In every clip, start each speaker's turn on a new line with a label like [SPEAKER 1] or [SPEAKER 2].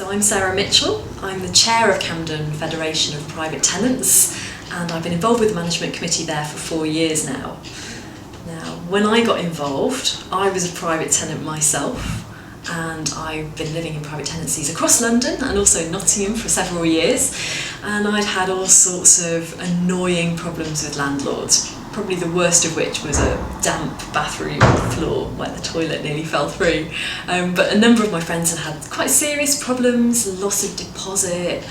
[SPEAKER 1] So I'm Sarah Mitchell, I'm the chair of Camden Federation of Private Tenants, and I've been involved with the management committee there for 4 years now. Now, when I got involved, I was a private tenant myself, and I've been living in private tenancies across London and also Nottingham for several years, and I'd had all sorts of annoying problems with landlords, probably the worst of which was a damp bathroom floor where the toilet nearly fell through. But a number of my friends had had quite serious problems, loss of deposit,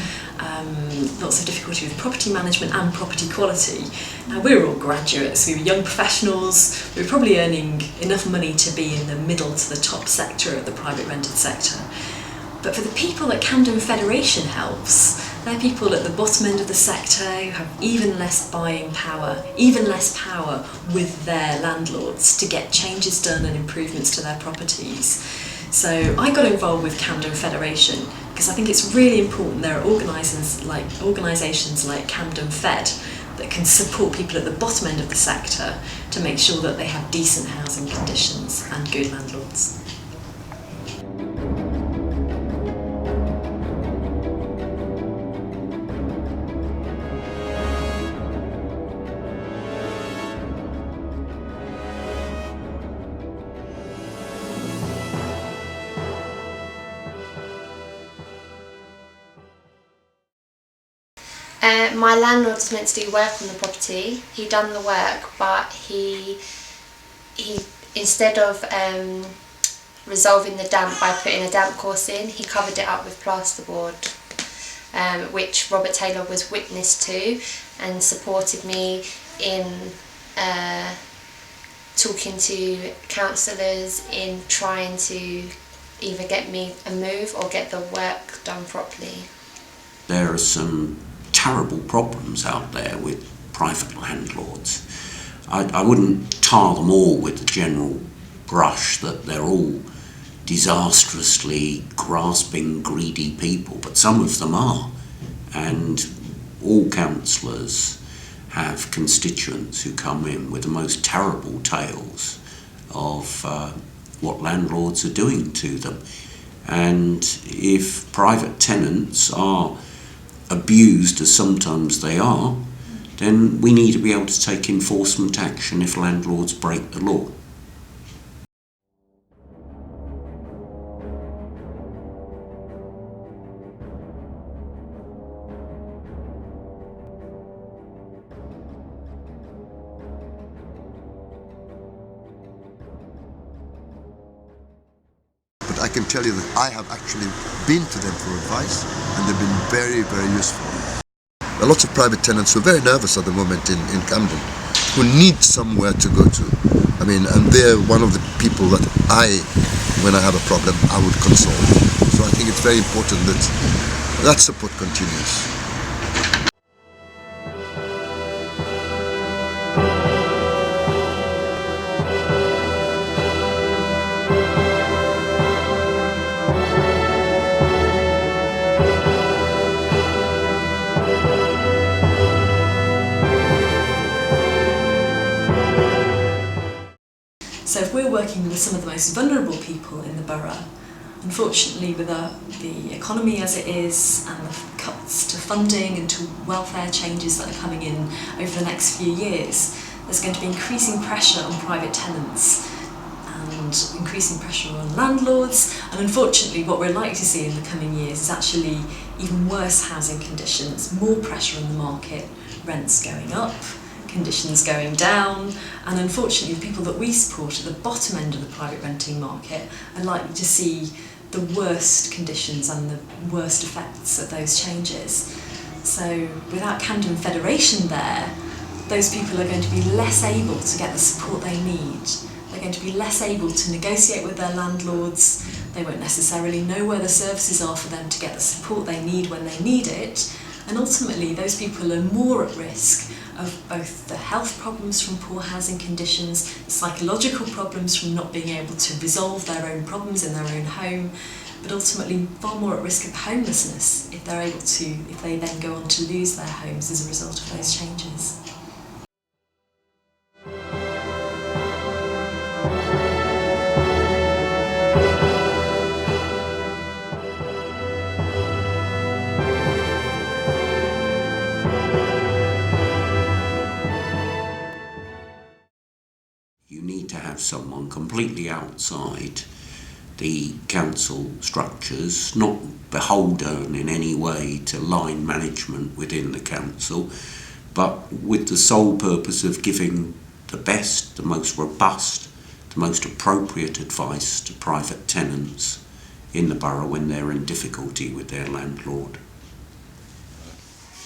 [SPEAKER 1] lots of difficulty with property management and property quality. Now, we were all graduates, we were young professionals, we were probably earning enough money to be in the middle to the top sector of the private rented sector. But for the people that Camden Federation helps, they're people at the bottom end of the sector who have even less buying power, even less power with their landlords to get changes done and improvements to their properties. So I got involved with Camden Federation because I think it's really important there are organisations like Camden Fed that can support people at the bottom end of the sector to make sure that they have decent housing conditions and good landlords.
[SPEAKER 2] My landlord was meant to do work on the property. He done the work, but he instead of resolving the damp by putting a damp course in, he covered it up with plasterboard, which Robert Taylor was witness to and supported me in talking to councillors in trying to either get me a move or get the work done properly.
[SPEAKER 3] There are some terrible problems out there with private landlords. I wouldn't tar them all with the general brush that they're all disastrously grasping, greedy people, but some of them are. And all councillors have constituents who come in with the most terrible tales of what landlords are doing to them. And if private tenants are abused, as sometimes they are, then we need to be able to take enforcement action if landlords break the law.
[SPEAKER 4] But I can tell you that I have actually been to them for advice, and they've been very, very useful. There are lots of private tenants who are very nervous at the moment in Camden, who need somewhere to go to. I mean, and they're one of the people that when I have a problem, I would consult. So I think it's very important that that support continues.
[SPEAKER 1] So if we're working with some of the most vulnerable people in the borough, unfortunately with the economy as it is and the cuts to funding and to welfare changes that are coming in over the next few years, there's going to be increasing pressure on private tenants and increasing pressure on landlords, and unfortunately what we're likely to see in the coming years is actually even worse housing conditions, more pressure on the market, rents going up, conditions going down, and unfortunately the people that we support at the bottom end of the private renting market are likely to see the worst conditions and the worst effects of those changes. So without Camden Federation there, those people are going to be less able to get the support they need. They're going to be less able to negotiate with their landlords. They won't necessarily know where the services are for them to get the support they need when they need it, and ultimately those people are more at risk of both the health problems from poor housing conditions, the psychological problems from not being able to resolve their own problems in their own home, but ultimately far more at risk of homelessness if they then go on to lose their homes as a result of those changes.
[SPEAKER 3] someone completely outside the council structures, not beholden in any way to line management within the council, but with the sole purpose of giving the best, the most robust, the most appropriate advice to private tenants in the borough when they're in difficulty with their landlord.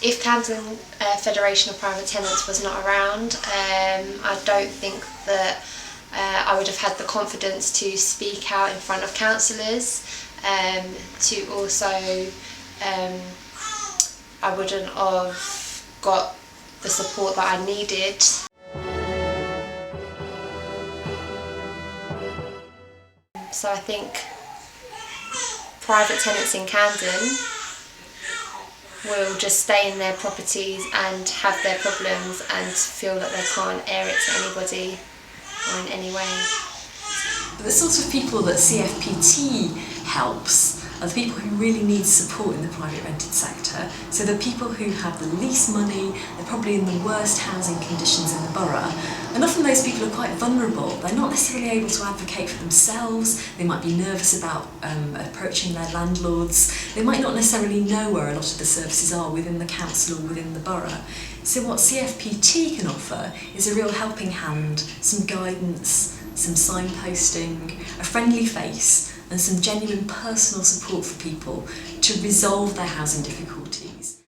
[SPEAKER 2] If Camden Federation of Private Tenants was not around, I don't think that I would have had the confidence to speak out in front of councillors, to also I wouldn't have got the support that I needed. So I think private tenants in Camden will just stay in their properties and have their problems and feel that they can't air it to anybody or in any way.
[SPEAKER 1] The sort of people that CFPT helps are the people who really need support in the private rented sector. So the people who have the least money, they're probably in the worst housing conditions in the borough. And often those people are quite vulnerable. They're not necessarily able to advocate for themselves. They might be nervous about approaching their landlords. They might not necessarily know where a lot of the services are within the council or within the borough. So what CFPT can offer is a real helping hand, some guidance, some signposting, a friendly face, and some genuine personal support for people to resolve their housing difficulties.